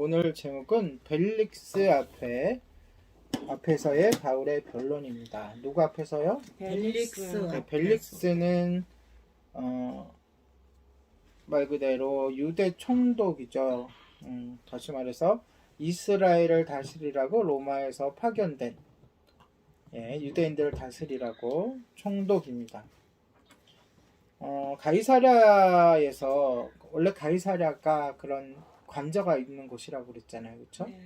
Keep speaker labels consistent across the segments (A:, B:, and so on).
A: 오늘 제목은 벨릭스 앞에서의 바울의 변론입니다. 누구 앞에서요?
B: 벨릭스.
A: 네, 벨릭스는 말 그대로 유대 총독이죠. 다시 말해서 이스라엘을 다스리라고 로마에서 파견된 유대인들을 다스리라고 총독입니다. 가이사랴에서 원래 가이사랴가 그런 관저가 있는 곳이라고 그랬잖아요, 그렇죠?
B: 네.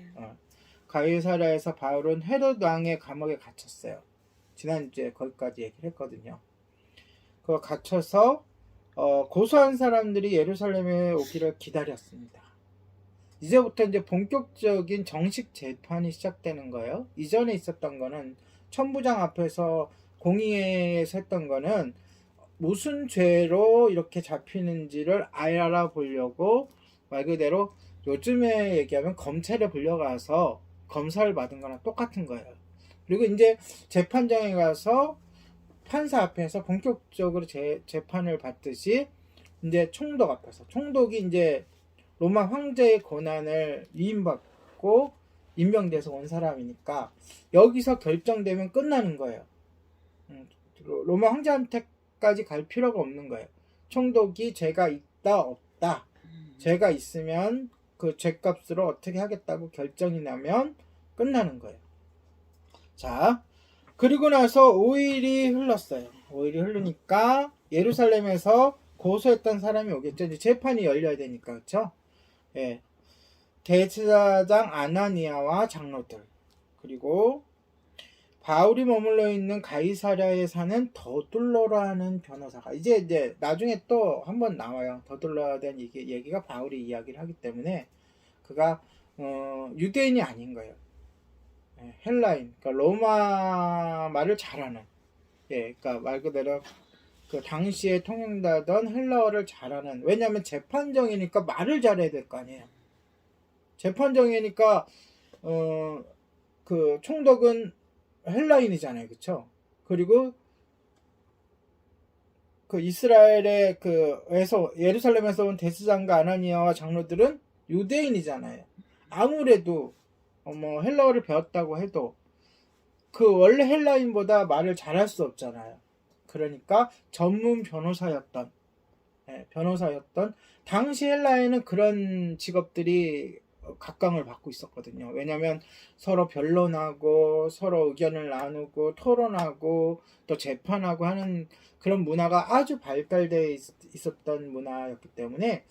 A: 가이사랴에서 바울은 헤롯 왕의 감옥에 갇혔어요. 지난주에 거기까지 얘기를 했거든요. 그 갇혀서 고소한 사람들이 예루살렘에 오기를 기다렸습니다. 이제부터 이제 본격적인 정식 재판이 시작되는 거예요. 이전에 있었던 거는 천부장 앞에서 공의회에서 했던 거는 무슨 죄로 이렇게 잡히는지를 알아보려고 말 그대로 요즘에 얘기하면 검찰에 불려가서 검사를 받은 거랑 똑같은 거예요. 그리고 이제 재판장에 가서 판사 앞에서 본격적으로 재판을 받듯이 이제 총독 앞에서 총독이 이제 로마 황제의 권한을 위임받고 임명돼서 온 사람이니까 여기서 결정되면 끝나는 거예요. 로마 황제한테까지 갈 필요가 없는 거예요. 총독이 죄가 있다 없다, 죄가 있으면 그 죄값으로 어떻게 하겠다고 결정이 나면 끝나는 거예요. 자, 그리고 나서 5일이 흘렀어요. 5일이 흐르니까 예루살렘에서 고소했던 사람이 오겠죠. 이제 재판이 열려야 되니까, 그렇죠? 예. 대제사장 아나니아와 장로들, 그리고 바울이 머물러 있는 가이사랴에 사는 더둘로라는 변호사가 이제 나중에 또 한번 나와요. 더둘로에 대한 얘기가 바울이 이야기를 하기 때문에 그가 유대인이 아닌 거예요. 헬라인, 그러니까 로마 말을 잘하는, 그러니까 말 그대로 그 당시에 통용되던 헬라어를 잘하는. 왜냐하면 재판정이니까 말을 잘해야 될 거 아니에요. 재판정이니까 그 총독은 헬라인이잖아요, 그렇죠? 그리고 그 이스라엘의 그에서 예루살렘에서 온 대제사장과 아나니아와 장로들은 유대인이잖아요. 아무래도 헬라어를 배웠다고 해도 그 원래 헬라인보다 말을 잘할 수 없잖아요. 그러니까 전문 변호사였던 당시 헬라에는 그런 직업들이 각광을 받고 있었거든요. 왜냐하면 서로 변론하고 서로 의견을 나누고 토론하고 또 재판하고 하는 그런 문화가 아주 발달되어 있었던 문화였기 때문에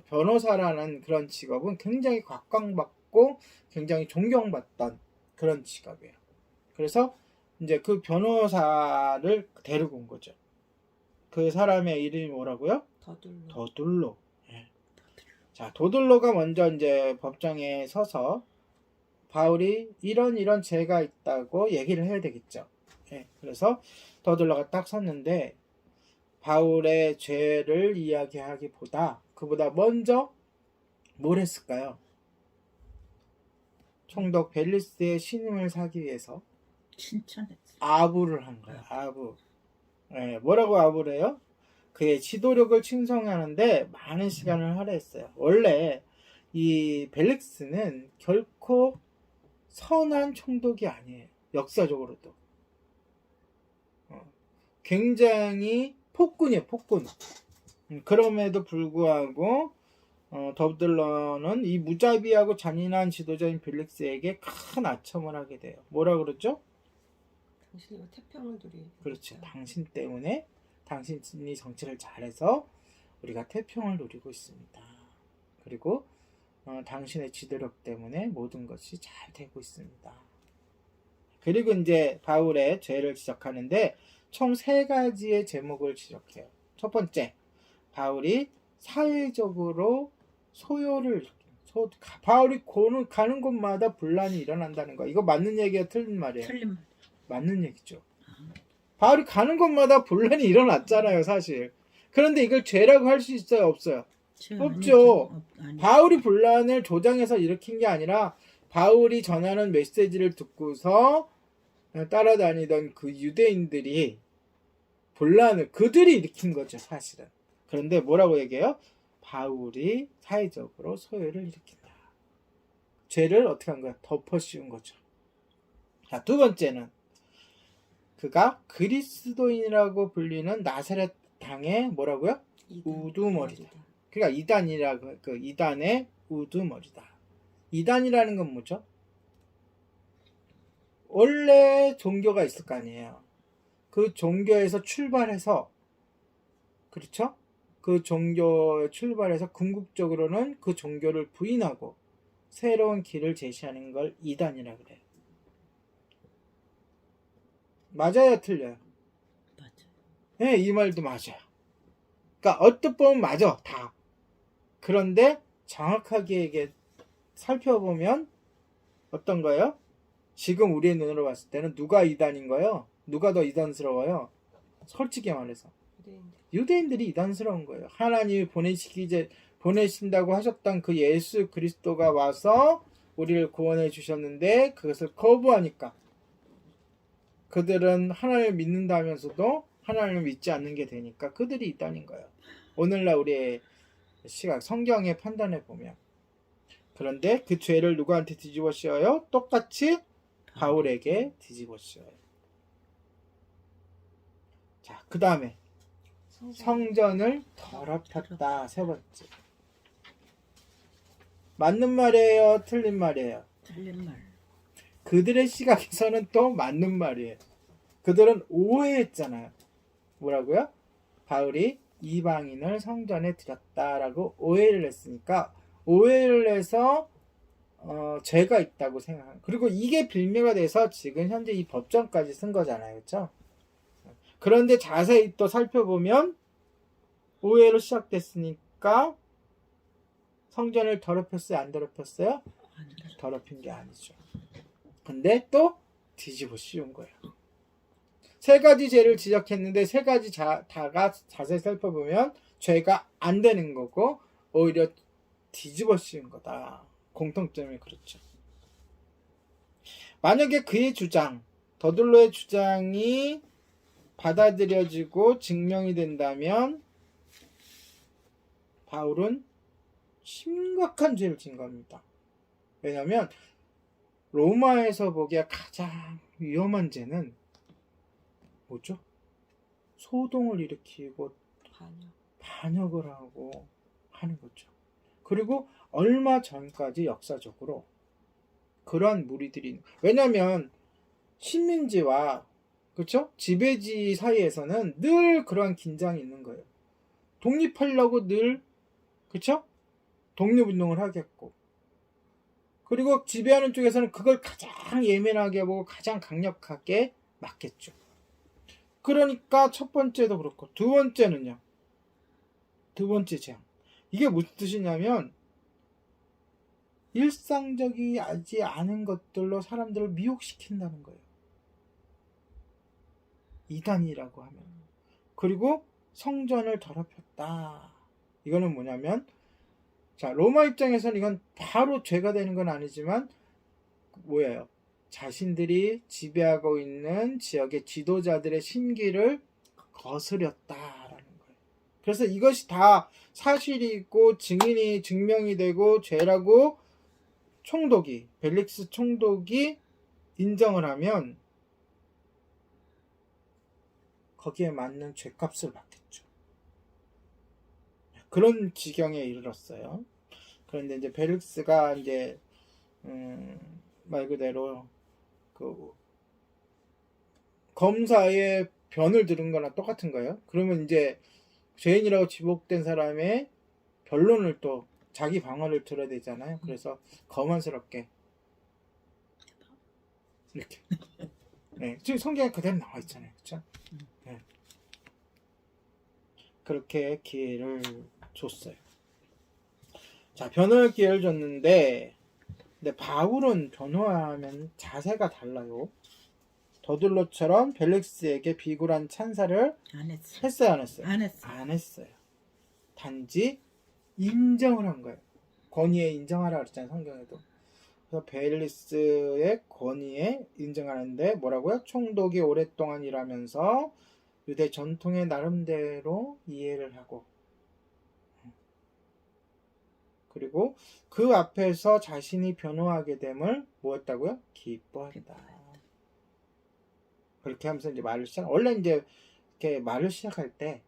A: 변호사라는 그런 직업은 굉장히 각광받고 굉장히 존경받던 그런 직업이에요. 그래서 이제 그 변호사를 데리고 온 거죠. 그 사람의 이름이 뭐라고요? 더둘로. 자, 더둘로가 먼저 이제 법정에 서서 바울이 이런 죄가 있다고 얘기를 해야 되겠죠. 그래서 더둘로가 딱 섰는데 바울의 죄를 이야기하기보다 그보다 먼저 뭘 했을까요? 총독 벨리스의 신임을 사기 위해서
B: 칭찬했어.
A: 아부를 한 거예요. 아부. 뭐라고 아부를 해요? 그의 지도력을 칭송하는데 많은 시간을 할애했어요. 원래 이 벨릭스는 결코 선한 총독이 아니에요. 역사적으로도. 굉장히 폭군이에요. 폭군. 그럼에도 불구하고 더둘러는 이 무자비하고 잔인한 지도자인 벨릭스에게 큰 아첨을 하게 돼요. 뭐라 그러죠?
B: 당신이 태평을 누리.
A: 그렇죠. 당신 때문에 당신이 정치를 잘해서 우리가 태평을 누리고 있습니다. 그리고 당신의 지도력 때문에 모든 것이 잘 되고 있습니다. 그리고 이제 바울의 죄를 지적하는데 총 3가지의 제목을 지적해요. 첫 번째, 바울이 사회적으로 소요를 바울이 가는 곳마다 분란이 일어난다는 거. 이거 맞는 얘기야, 틀린 말이에요?
B: 틀린 말.
A: 맞는 얘기죠. 바울이 가는 곳마다 분란이 일어났잖아요, 사실. 그런데 이걸 죄라고 할 수 있어요, 없어요? 없죠. 바울이 분란을 조장해서 일으킨 게 아니라 바울이 전하는 메시지를 듣고서 따라다니던 그 유대인들이 분란을 그들이 일으킨 거죠, 사실은. 그런데 뭐라고 얘기해요? 바울이 사회적으로 소요를 일으킨다. 죄를 어떻게 한 거야? 덮어 씌운 거죠. 자, 두 번째는 그가 그리스도인이라고 불리는 나사렛 당의 뭐라고요? 우두머리다. 그러니까 이단이라고, 그 이단의 우두머리다. 이단이라는 건 뭐죠? 원래 종교가 있을 거 아니에요. 그 종교에서 출발해서, 그렇죠? 그 종교에 출발해서 궁극적으로는 그 종교를 부인하고 새로운 길을 제시하는 걸 이단이라 그래요. 맞아요, 틀려요?
B: 맞아요.
A: 네, 이 말도 맞아요. 그러니까 어떻게 보면 맞아, 다. 그런데 정확하게 이게 살펴보면 어떤 거예요? 지금 우리의 눈으로 봤을 때는 누가 이단인 거예요? 누가 더 이단스러워요? 솔직히 말해서 유대인들이 이단스러운 거예요. 하나님이 보내신다고 하셨던 그 예수 그리스도가 와서 우리를 구원해 주셨는데 그것을 거부하니까 그들은 하나님을 믿는다면서도 하나님을 믿지 않는 게 되니까 그들이 이단인 거예요. 오늘날 우리의 시각 성경에 판단해 보면. 그런데 그 죄를 누구한테 뒤집어 씌워요? 똑같이 바울에게 뒤집어 씌워요. 자, 그 다음에 성전을 더럽혔다. 세 번째. 맞는 말이에요? 틀린 말이에요?
B: 틀린 말.
A: 그들의 시각에서는 또 맞는 말이에요. 그들은 오해했잖아요. 뭐라고요? 바울이 이방인을 성전에 들였다라고 오해를 했으니까 오해를 해서 죄가 있다고 생각하는. 그리고 이게 빌미가 돼서 지금 현재 이 법정까지 쓴 거잖아요. 그렇죠? 그런데 자세히 또 살펴보면 오해로 시작됐으니까 성전을 더럽혔어요? 안 더럽혔어요? 더럽힌 게 아니죠. 근데 또 뒤집어 씌운 거예요. 세 가지 죄를 지적했는데 세 가지 다가 자세히 살펴보면 죄가 안 되는 거고 오히려 뒤집어 씌운 거다. 공통점이 그렇죠. 만약에 그의 주장, 더둘로의 주장이 받아들여지고 증명이 된다면 바울은 심각한 죄를 진 겁니다. 왜냐하면 로마에서 보기에 가장 위험한 뭐죠? 소동을 일으키고 반역을 하고 하는 거죠. 그리고 얼마 전까지 역사적으로 그런 무리들이, 왜냐하면 식민지와 그렇죠? 지배지 사이에서는 늘 그러한 긴장이 있는 거예요. 독립하려고 늘 그렇죠? 독립운동을 하겠고, 그리고 지배하는 쪽에서는 그걸 가장 예민하게 보고 가장 강력하게 막겠죠. 그러니까 첫 번째도 그렇고 두 번째는요. 두 번째 재앙. 이게 무슨 뜻이냐면 일상적이지 않은 것들로 사람들을 미혹시킨다는 거예요. 이단이라고 하면. 그리고 성전을 더럽혔다. 이거는 뭐냐면, 자, 로마 입장에서는 이건 바로 죄가 되는 건 아니지만 뭐예요? 자신들이 지배하고 있는 지역의 지도자들의 심기를 거스렸다라는 거예요. 그래서 이것이 다 사실이고 증명이 되고 죄라고 벨릭스 총독이 인정을 하면 거기에 맞는 죄값을 받겠죠. 그런 지경에 이르렀어요. 그런데 이제 벨릭스가 이제 말 그대로 그 검사의 변을 들은 거나 똑같은 거예요. 그러면 이제 죄인이라고 지목된 사람의 변론을 또 자기 방어를 들어야 되잖아요. 그래서 거만스럽게 이렇게 네, 지금 성경에 그대로 나와 있잖아요. 그렇죠? 네. 그렇게 기회를 줬어요. 자, 변호할 기회를 줬는데 근데 바울은 변호하면 자세가 달라요. 더둘로처럼 벨릭스에게 비굴한 찬사를
B: 안 했어.
A: 했어요, 안 했어요?
B: 안 했어.
A: 안 했어요. 단지 인정을 한 거예요. 권위에 인정하라 그랬잖아요, 성경에도. 그래서 벨릭스의 권위에 인정하는데 뭐라고요? 총독이 오랫동안 일하면서 유대 전통의 나름대로 이해를 하고 그리고 그 앞에서 자신이 변호하게 됨을 뭐였다고요? 기뻐했다. 그렇게 하면서 이제 말을 시작. 원래 이제 이렇게 말을 시작할 때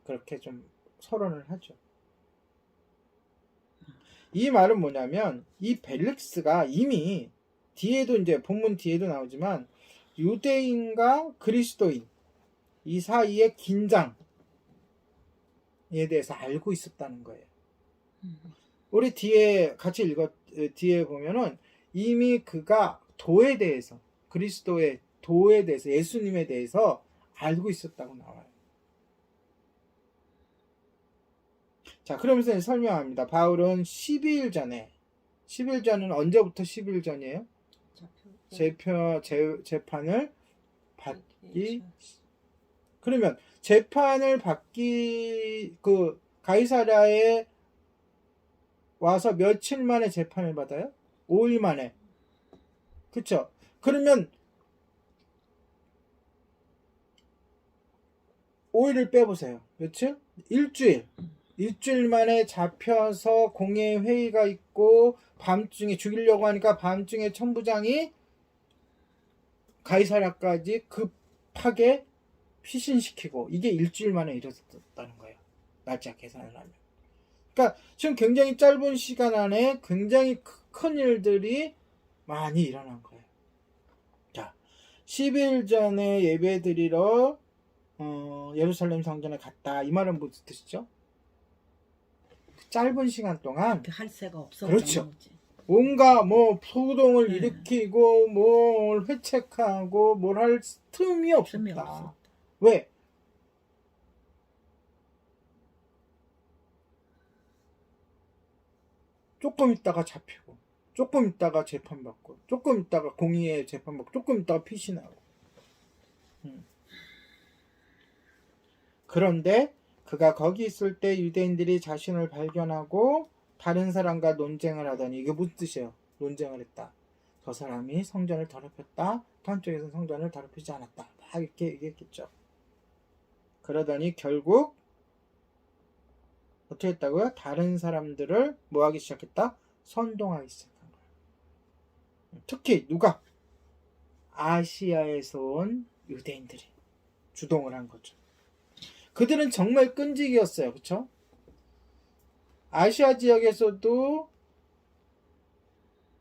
A: 그렇게 좀 서론을 하죠. 이 말은 뭐냐면 이 벨릭스가 이미 뒤에도 이제 본문 뒤에도 나오지만 유대인과 그리스도인 이 사이의 긴장에 대해서 알고 있었다는 거예요. 우리 뒤에 같이 뒤에 보면은 이미 그가 도에 대해서 그리스도의 도에 대해서 예수님에 대해서 알고 있었다고 나와요. 자, 그러면서 이제 설명합니다. 바울은 12일 전은 언제부터 10일 전이에요? 재판을 받기. 그러면 재판을 받기 그 가이사랴에 와서 며칠 만에 재판을 받아요? 5일 만에. 그쵸? 그러면 5일을 빼보세요. 며칠? 일주일 만에 잡혀서 공회 회의가 있고 밤중에 죽이려고 하니까 밤중에 천부장이 가이사랴까지 급하게 피신시키고 이게 일주일 만에 이루어졌다는 거예요. 날짜 계산을 하면. 그러니까 지금 굉장히 짧은 시간 안에 굉장히 큰 일들이 많이 일어난 거예요. 자, 10일 전에 예배 드리러 예루살렘 성전에 갔다. 이 말은 무슨 뜻이죠? 짧은 시간 동안
B: 할 새가 없어.
A: 그렇죠. 뭔가 뭐 소동을 일으키고 뭘 회책하고 뭘 할 틈이 없었다. 왜? 조금 있다가 잡히고 조금 있다가 재판받고 조금 있다가 공의에 재판받고 조금 있다가 피신하고 그런데 그가 거기 있을 때 유대인들이 자신을 발견하고 다른 사람과 논쟁을 하더니 이게 무슨 뜻이에요? 논쟁을 했다. 저 사람이 성전을 더럽혔다. 다른 쪽에서는 성전을 더럽히지 않았다. 막 이렇게 얘기했겠죠. 그러더니 결국 어떻게 했다고요? 다른 사람들을 뭐 하기 시작했다? 선동하기 시작한 거예요. 특히 누가? 아시아에서 온 유대인들이 주동을 한 거죠. 그들은 정말 끈질기였어요. 그렇죠? 아시아 지역에서도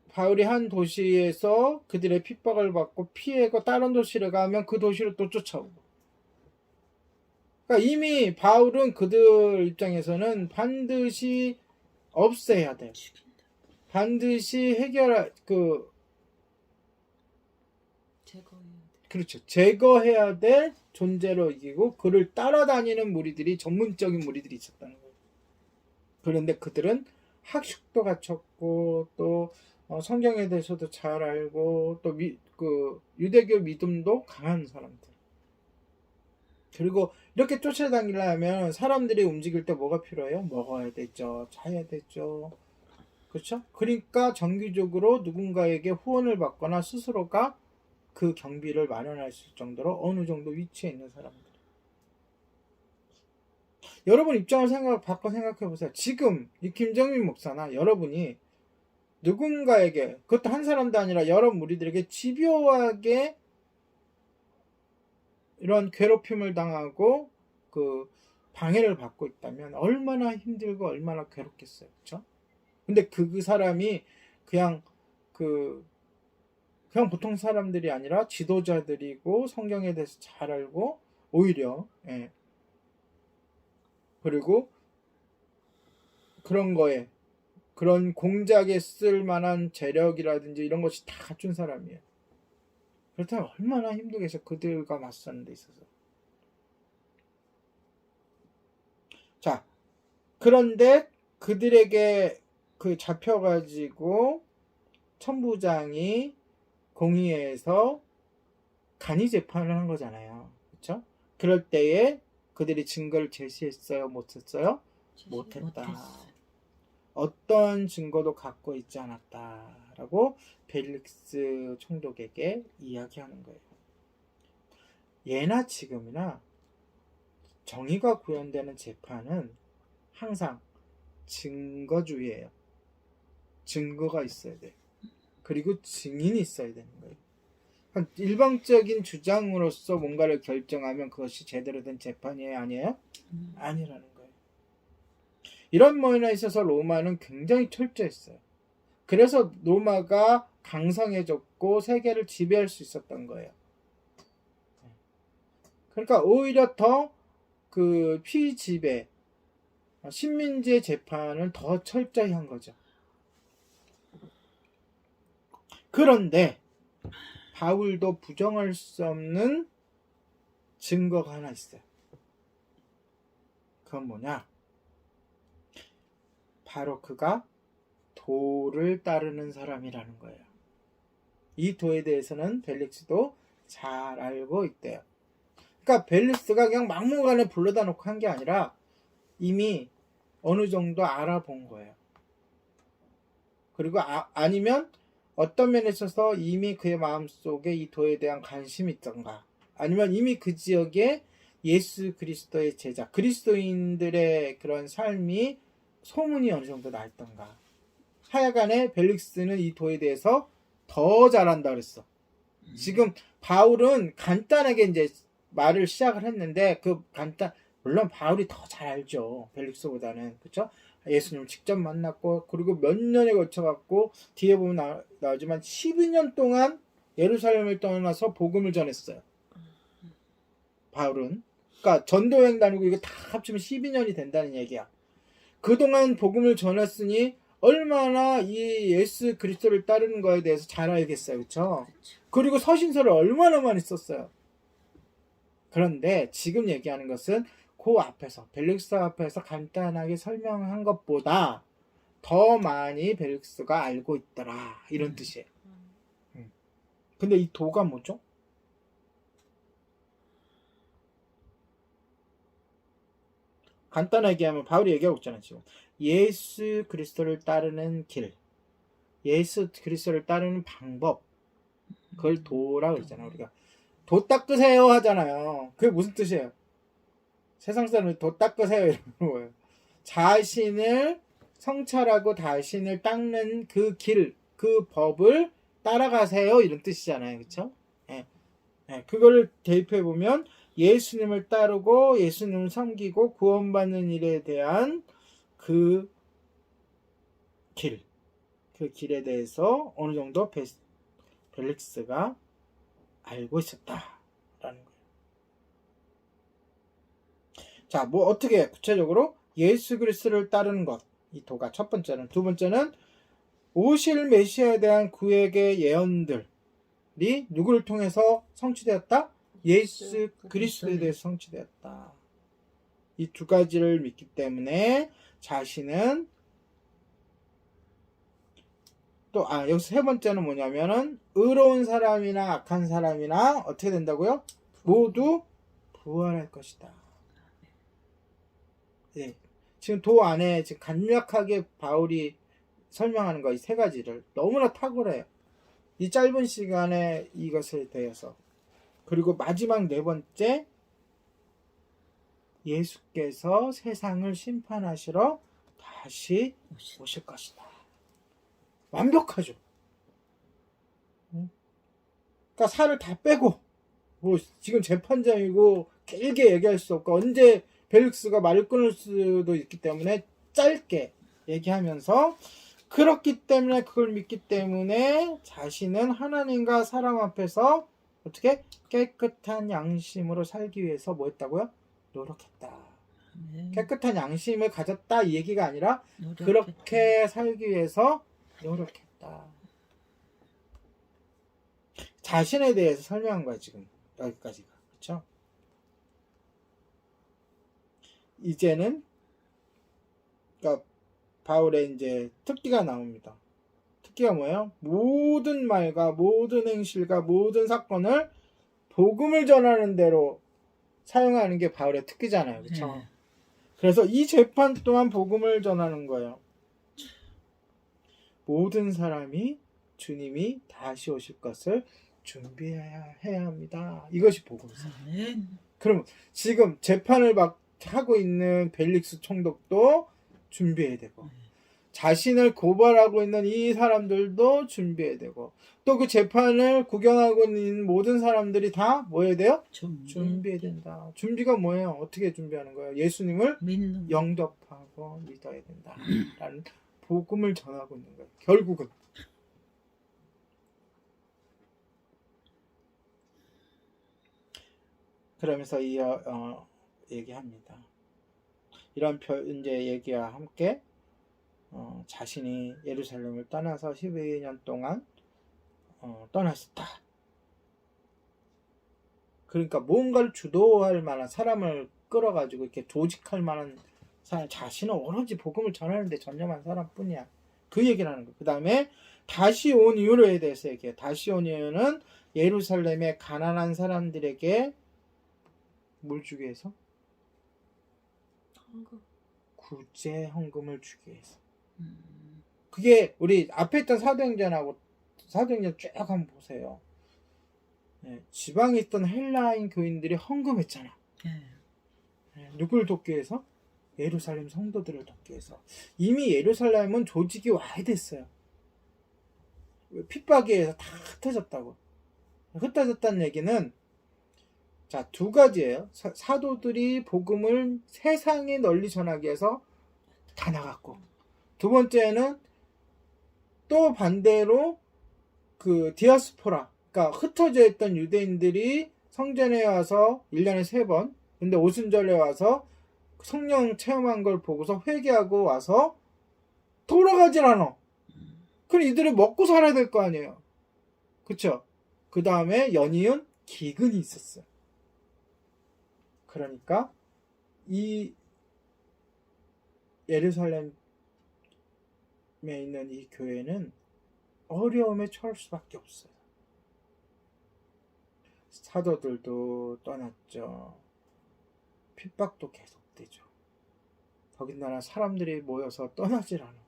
A: 바울이 한 도시에서 그들의 핍박을 받고 피해고 다른 도시를 가면 그 도시로 또 쫓아오고. 그러니까 이미 바울은 그들 입장에서는 반드시 없애야 돼요. 반드시 제거해야 될 존재로 이기고 그를 따라다니는 무리들이 전문적인 무리들이 있었다는 거예요. 그런데 그들은 학식도 갖췄고 또 성경에 대해서도 잘 알고 또 유대교 믿음도 강한 사람들. 그리고 이렇게 쫓아다니려면 사람들이 움직일 때 뭐가 필요해요? 먹어야 되죠. 자야 되죠. 그렇죠? 그러니까 정기적으로 누군가에게 후원을 받거나 스스로가 그 경비를 마련할 수 있을 정도로 어느 정도 위치에 있는 사람들. 여러분 입장을 바꿔 생각해 보세요. 지금 이 김정민 목사나 여러분이 누군가에게, 그것도 한 사람도 아니라 여러 무리들에게 집요하게 이런 괴롭힘을 당하고 방해를 받고 있다면 얼마나 힘들고 얼마나 괴롭겠어요. 그렇죠? 근데 그 사람이 그냥 보통 사람들이 아니라 지도자들이고 성경에 대해서 잘 알고 오히려 그리고 그런 공작에 쓸 만한 재력이라든지 이런 것이 다 갖춘 사람이에요. 그렇다면 얼마나 힘들겠어요. 그들과 맞서는 데 있어서. 자, 그런데 그들에게 잡혀가지고 천부장이 공의회에서 간이 재판을 한 거잖아요. 그렇죠? 그럴 때에 그들이 증거를 제시했어요? 못했어요? 못했다. 어떤 증거도 갖고 있지 않았다라고 벨릭스 총독에게 이야기하는 거예요. 예나 지금이나 정의가 구현되는 재판은 항상 증거주의예요. 증거가 있어야 돼. 그리고 증인이 있어야 되는 거예요. 일방적인 주장으로서 뭔가를 결정하면 그것이 제대로 된 재판이에요, 아니에요? 아니라는 거예요. 이런 면에 있어서 로마는 굉장히 철저했어요. 그래서 로마가 강성해졌고 세계를 지배할 수 있었던 거예요. 그러니까 오히려 더 그 피지배, 식민지의 재판을 더 철저히 한 거죠. 그런데 바울도 부정할 수 없는 증거가 하나 있어요. 그건 뭐냐? 바로 그가 도를 따르는 사람이라는 거예요. 이 도에 대해서는 벨릭스도 잘 알고 있대요. 그러니까 벨릭스가 그냥 막무가내 불러다 놓고 한 게 아니라 이미 어느 정도 알아본 거예요. 그리고 아니면 어떤 면에 있어서 이미 그의 마음속에 이 도에 대한 관심이 있던가, 아니면 이미 그 지역에 예수 그리스도의 제자, 그리스도인들의 그런 삶이 소문이 어느 정도 나 있던가. 하여간에 벨릭스는 이 도에 대해서 더 잘한다 그랬어. 지금 바울은 간단하게 이제 말을 시작을 했는데 물론 바울이 더 잘 알죠. 벨릭스보다는. 그렇죠? 예수님을 직접 만났고, 그리고 몇 년에 걸쳐갖고 뒤에 보면 나오지만 12년 동안 예루살렘을 떠나서 복음을 전했어요. 바울은. 그러니까 전도여행 다니고 이거 다 합치면 12년이 된다는 얘기야. 그동안 복음을 전했으니 얼마나 이 예수 그리스도를 따르는 거에 대해서 잘 알겠어요. 그렇죠? 그리고 서신서를 얼마나 많이 썼어요. 그런데 지금 얘기하는 것은 그 앞에서, 벨릭스 앞에서 간단하게 설명한 것보다 더 많이 벨릭스가 알고 있더라, 이런 뜻이에요. 근데 이 도가 뭐죠? 간단하게 얘기하면 바울이 얘기하고 있잖아요. 지금 예수 그리스도를 따르는 길, 예수 그리스도를 따르는 방법, 그걸 도라고 그러잖아요. 우리가 도 닦으세요 하잖아요. 그게 무슨 뜻이에요? 세상 사람이 도 닦으세요 이러는 거예요. 자신을 성찰하고 자신을 닦는 그 길, 그 법을 따라가세요, 이런 뜻이잖아요. 그렇죠? 예. 예. 그거를 대입해 보면 예수님을 따르고 예수님을 섬기고 구원받는 일에 대한 그 길, 그 길에 대해서 어느 정도 벨릭스가 알고 있었다라는 거예요. 자, 뭐 어떻게 구체적으로 예수 그리스도를 따르는 것, 이 도가 첫 번째는. 두 번째는 오실 메시아에 대한 구약의 예언들이 누구를 통해서 성취되었다? 예수 그리스도에 대해서 성취되었다. 이 두 가지를 믿기 때문에 자신은 또 여기서 세 번째는 뭐냐면은 의로운 사람이나 악한 사람이나 어떻게 된다고요? 모두 부활할 것이다. 예. 지금 도 안에 지금 간략하게 바울이 설명하는 거 이 세 가지를 너무나 탁월해요. 이 짧은 시간에 이것에 대해서. 그리고 마지막 네 번째, 예수께서 세상을 심판하시러 다시 오실 것이다. 완벽하죠. 그러니까 살을 다 빼고, 뭐 지금 재판장이고 길게 얘기할 수 없고, 언제 벨릭스가 말을 끊을 수도 있기 때문에 짧게 얘기하면서, 그렇기 때문에 그걸 믿기 때문에 자신은 하나님과 사람 앞에서 어떻게 깨끗한 양심으로 살기 위해서 뭐 했다고요? 노력했다. 깨끗한 양심을 가졌다 이 얘기가 아니라 노력했다. 그렇게 살기 위해서 노력했다. 자신에 대해서 설명한 거야 지금 여기까지가. 그렇죠? 이제는 그러니까 바울의 이제 특기가 나옵니다. 특기가 뭐예요? 모든 말과 모든 행실과 모든 사건을 복음을 전하는 대로 사용하는 게 바울의 특기잖아요. 그렇죠? 그래서 이 재판 또한 복음을 전하는 거예요. 모든 사람이 주님이 다시 오실 것을 준비해야 합니다. 이것이 복음이죠. 그럼 지금 재판을 막 하고 있는 벨릭스 총독도 준비해야 되고, 자신을 고발하고 있는 이 사람들도 준비해야 되고, 또 그 재판을 구경하고 있는 모든 사람들이 다 뭐 해야 돼요? 준비해야 된다. 준비가 뭐예요? 어떻게 준비하는 거예요? 예수님을
B: 믿는 거.
A: 영접하고 믿어야 된다 라는 복음을 전하고 있는 거예요. 결국은. 그러면서 얘기합니다. 이런 이제 얘기와 함께 자신이 예루살렘을 떠나서 12년 동안 떠났었다. 그러니까 뭔가를 주도할 만한 사람을 끌어가지고 이렇게 조직할 만한 사람, 자신은 오로지 복음을 전하는데 전념한 사람뿐이야. 그 얘기를 하는 거예요. 그 다음에 다시 온 이유에 대해서 얘기해요. 다시 온 이유는 예루살렘의 가난한 사람들에게 뭘 주기 위해서?
B: 헌금.
A: 구제 헌금을 주기 위해서. 그게 우리 앞에 있던 사도행전하고 사도행전 쭉 한번 보세요. 네, 지방에 있던 헬라인 교인들이 헌금했잖아. 네, 누굴 돕기 위해서? 예루살렘 성도들을 돕기 위해서. 이미 예루살렘은 조직이 와야 됐어요. 핍박에 의해서 다 흩어졌다고. 흩어졌다는 얘기는 자, 두 가지예요. 사도들이 복음을 세상에 널리 전하기 위해서 다 나갔고, 두 번째는 또 반대로 그 디아스포라, 그러니까 흩어져 있던 유대인들이 성전에 와서 1년에 3번, 근데 오순절에 와서 성령 체험한 걸 보고서 회개하고 와서 돌아가질 않아. 그럼 이들이 먹고 살아야 될 거 아니에요. 그쵸? 그 다음에 연이은 기근이 있었어요. 그러니까 이 예루살렘에 있는 이 교회는 어려움에 처할 수밖에 없어요. 사도들도 떠났죠. 핍박도 계속되죠. 더군다나 사람들이 모여서 떠나질 않아.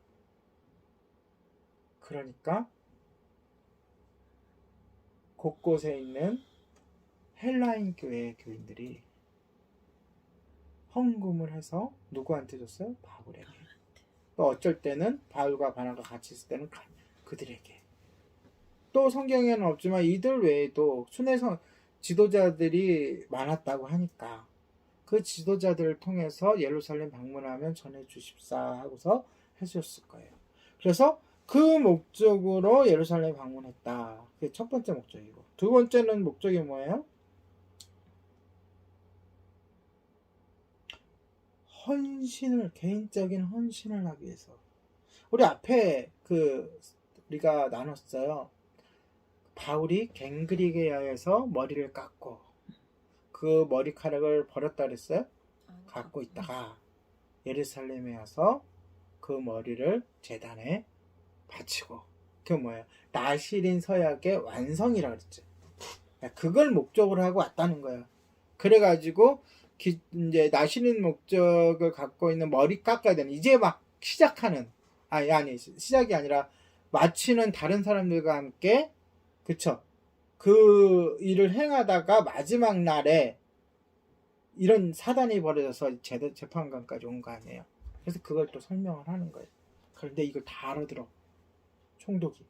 A: 그러니까 곳곳에 있는 헬라인 교회 교인들이 헌금을 해서 누구한테 줬어요? 바울에게. 또 어쩔 때는 바울과 바나가 같이 있을 때는 그들에게. 또 성경에는 없지만 이들 외에도 순회성 지도자들이 많았다고 하니까 그 지도자들을 통해서 예루살렘 방문하면 전해주십사 하고서 해주셨을 거예요. 그래서 그 목적으로 예루살렘 방문했다. 그게 첫 번째 목적이고, 두 번째는 목적이 뭐예요? 헌신을, 개인적인 헌신을 하기 위해서. 우리 앞에 우리가 나눴어요. 바울이 갱그릭에 의해서 머리를 깎고 그 머리카락을 버렸다 그랬어요? 갖고 있다가 예루살렘에 와서 그 머리를 제단에 바치고, 그게 뭐예요? 나시린 서약의 완성이라 그랬죠. 그걸 목적으로 하고 왔다는 거예요. 그래가지고 이제 나시린 목적을 갖고 있는 머리 깎아야 되는, 이제 막 시작하는, 아니 시작이 아니라 마치는 다른 사람들과 함께, 그쵸? 그 일을 행하다가 마지막 날에 이런 사단이 벌어져서 재판관까지 온 거 아니에요. 그래서 그걸 또 설명을 하는 거예요. 그런데 이걸 다 알아들어, 총독이.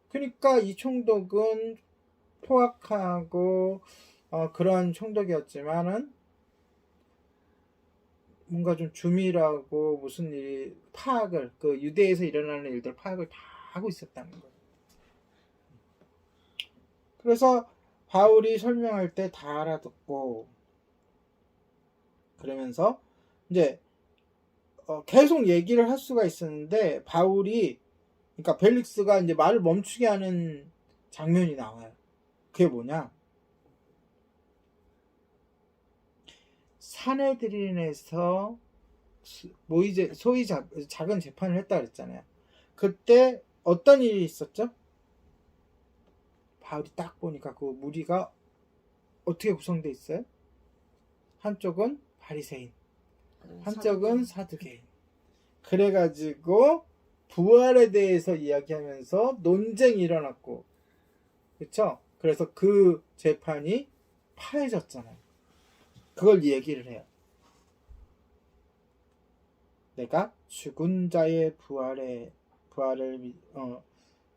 A: 그러니까 이 총독은 포악하고 그런 총독이었지만은 뭔가 좀 주밀하고 무슨 일 파악을, 그 유대에서 일어나는 일들 파악을 다 하고 있었다는 거예요. 그래서 바울이 설명할 때 다 알아듣고, 그러면서 이제 계속 얘기를 할 수가 있었는데, 바울이, 그러니까 벨릭스가 이제 말을 멈추게 하는 장면이 나와요. 그게 뭐냐? 사내들인에서 소위 작은 재판을 했다 그랬잖아요. 그때 어떤 일이 있었죠? 바울이 딱 보니까 그 무리가 어떻게 구성되어 있어요? 한쪽은 바리새인, 한쪽은 사두개인. 그래가지고 부활에 대해서 이야기하면서 논쟁이 일어났고, 그쵸? 그래서 그 재판이 파해졌잖아요. 그걸 얘기를 해요. 내가 죽은 자의 부활을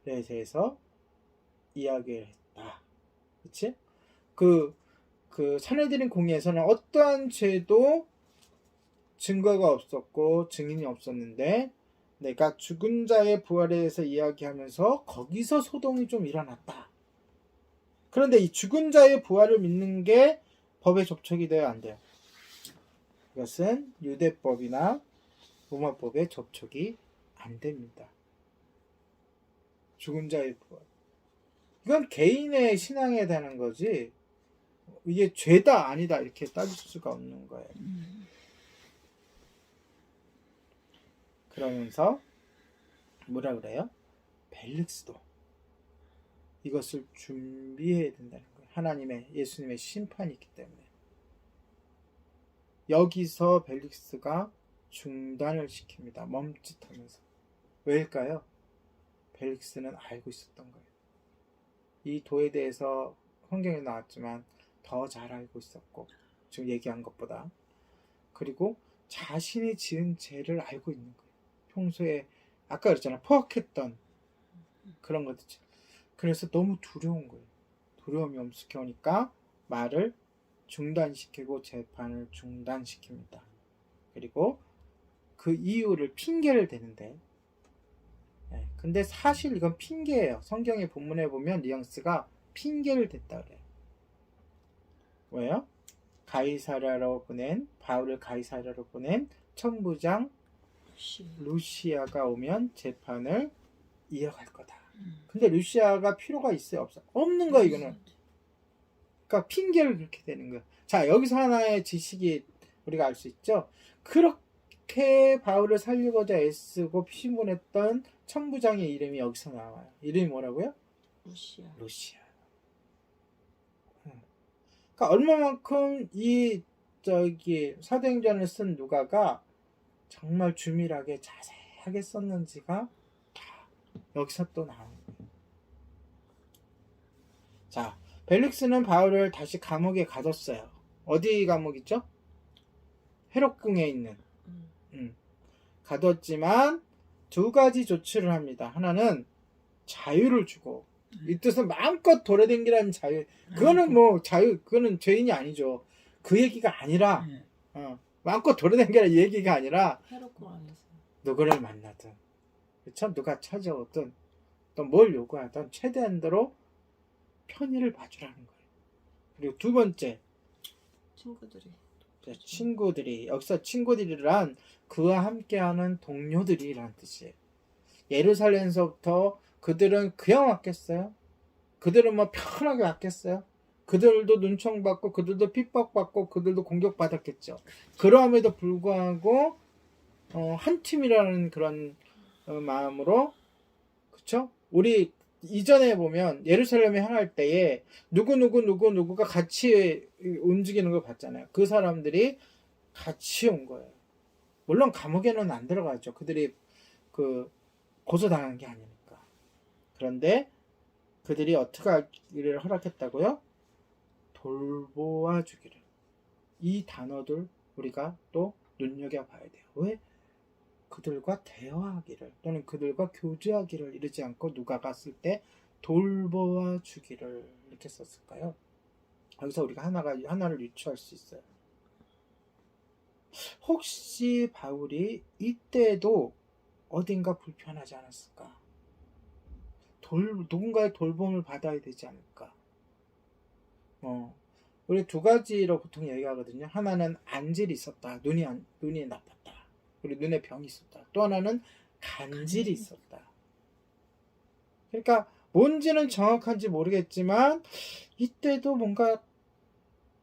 A: 대해서 이야기를 했다. 그치? 그 산헤드린 공의에서는 어떠한 죄도 증거가 없었고 증인이 없었는데 내가 죽은 자의 부활에 대해서 이야기하면서 거기서 소동이 좀 일어났다. 그런데 이 죽은 자의 부활을 믿는 게 법에 접촉이 돼요, 안 돼요? 이것은 유대법이나 로마법에 접촉이 안 됩니다. 죽은 자의 부활. 이건 개인의 신앙에 대한 거지 이게 죄다 아니다 이렇게 따질 수가 없는 거예요. 그러면서 뭐라 그래요? 벨릭스도 이것을 준비해야 된다는 거예요. 하나님의 예수님의 심판이 있기 때문에 여기서 벨릭스가 중단을 시킵니다. 멈칫하면서. 왜일까요? 벨릭스는 알고 있었던 거예요. 이 도에 대해서 성경에 나왔지만 더 잘 알고 있었고 지금 얘기한 것보다 그리고 자신이 지은 죄를 알고 있는 거예요. 평소에 아까 그랬잖아 포악했던 그런 것들. 그래서 너무 두려운 거예요. 두려움이 엄습해 오니까 말을 중단시키고 재판을 중단시킵니다. 그리고 그 이유를 핑계를 대는데 근데 사실 이건 핑계예요. 성경의 본문에 보면 뉘앙스가 핑계를 댔다 그래요. 왜요? 바울을 가이사랴로 보낸 천부장 루시아가 오면 재판을 이어갈 거다. 근데 루시아가 필요가 있어요? 없어요? 없는 거야 이거는. 그러니까 핑계를 그렇게 되는 거야. 자, 여기서 하나의 지식이 우리가 알 수 있죠. 그렇게 바울을 살리고자 애쓰고 피신분했던 천부장의 이름이 여기서 나와요. 이름이 뭐라고요? 루시아. 그러니까 얼마만큼 이 사도행전을 쓴 누가가 정말 주밀하게 자세하게 썼는지가 다 여기서 또 나오는 거예요. 자, 벨릭스는 바울을 다시 감옥에 가뒀어요. 어디 감옥이죠? 헤롯궁에 있는. 가뒀지만 두 가지 조치를 합니다. 하나는 자유를 주고 이 뜻은 마음껏 돌아다니라는 자유. 그거는 뭐 자유, 그거는 죄인이 아니죠. 그 얘기가 아니라 마음껏 돌아다니라 이 얘기가 아니라 누구를 만나든 그렇죠? 누가 찾아오든 또 뭘 요구하든 최대한대로 편의를 봐주라는 거예요. 그리고 두 번째 친구들이 여기서 친구들이란 그와 함께하는 동료들이란 뜻이에요. 예루살렘에서부터 그들은 그냥 왔겠어요? 그들은 뭐 편하게 왔겠어요? 그들도 눈총받고 그들도 핍박받고 그들도 공격받았겠죠. 그러함에도 불구하고 한 팀이라는 그런 마음으로 그쵸? 우리 이전에 보면 예루살렘에 향할 때에 누구가 같이 움직이는 걸 봤잖아요. 그 사람들이 같이 온 거예요. 물론 감옥에는 안 들어가죠. 그들이 고소당한 게 아니니까. 그런데 그들이 어떻게 하기를 허락했다고요? 돌보아 주기를. 이 단어들 우리가 또 눈여겨봐야 돼요. 왜? 그들과 대화하기를 또는 그들과 교제하기를 이르지 않고 누가가 쓸 때 돌보아 주기를 이렇게 썼을까요? 여기서 우리가 하나를 유추할 수 있어요. 혹시 바울이 이때도 어딘가 불편하지 않았을까? 누군가의 돌봄을 받아야 되지 않을까? 우리 두 가지로 보통 얘기하거든요. 하나는 안질이 있었다. 눈이 나빴다. 그리고 눈에 병이 있었다. 또 하나는 간질이 있었다. 그러니까 뭔지는 정확한지 모르겠지만 이때도 뭔가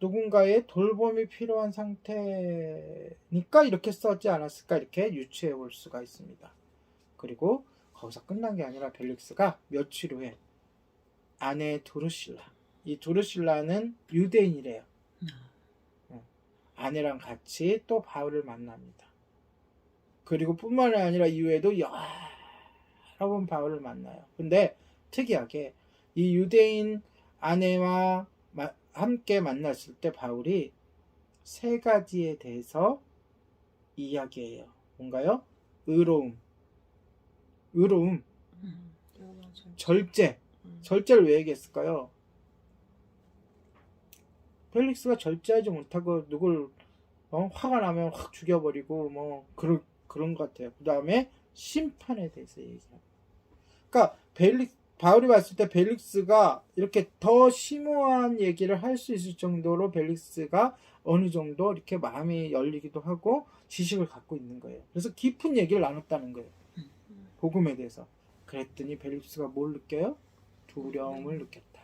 A: 누군가의 돌봄이 필요한 상태니까 이렇게 써지 않았을까 이렇게 유추해 볼 수가 있습니다. 그리고 거기서 끝난 게 아니라 벨릭스가 며칠 후에 아내 두루실라, 이 두루실라는 유대인이래요. 아내랑 같이 또 바울을 만납니다. 그리고 뿐만이 아니라 이후에도 여러 번 바울을 만나요. 근데 특이하게 이 유대인 아내와 함께 만났을 때 바울이 세 가지에 대해서 이야기해요. 뭔가요? 의로움, 절제. 절제를 왜 얘기했을까요? 펠릭스가 절제하지 못하고 누굴 화가 나면 확 죽여버리고 뭐 그런 것 같아요. 그 다음에 심판에 대해서 얘기해요. 그러니까 바울이 봤을 때 벨릭스가 이렇게 더 심오한 얘기를 할 수 있을 정도로 벨릭스가 어느 정도 이렇게 마음이 열리기도 하고 지식을 갖고 있는 거예요. 그래서 깊은 얘기를 나눴다는 거예요. 복음에 대해서. 그랬더니 벨릭스가 뭘 느껴요? 두려움을 느꼈다.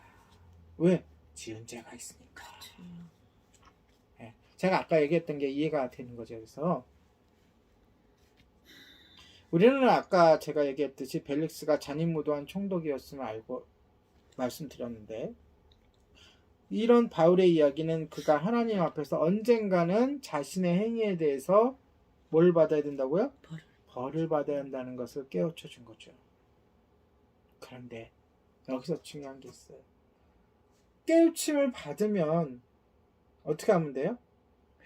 A: 왜? 지은 죄가 있으니까. 네. 제가 아까 얘기했던 게 이해가 되는 거죠. 그래서 우리는 아까 제가 얘기했듯이 벨릭스가 잔인무도한 총독이었음을 알고 말씀드렸는데, 이런 바울의 이야기는 그가 하나님 앞에서 언젠가는 자신의 행위에 대해서 뭘 받아야 된다고요? 벌을 받아야 한다는 것을 깨우쳐 준 거죠. 그런데 여기서 중요한 게 있어요. 깨우침을 받으면 어떻게 하면 돼요?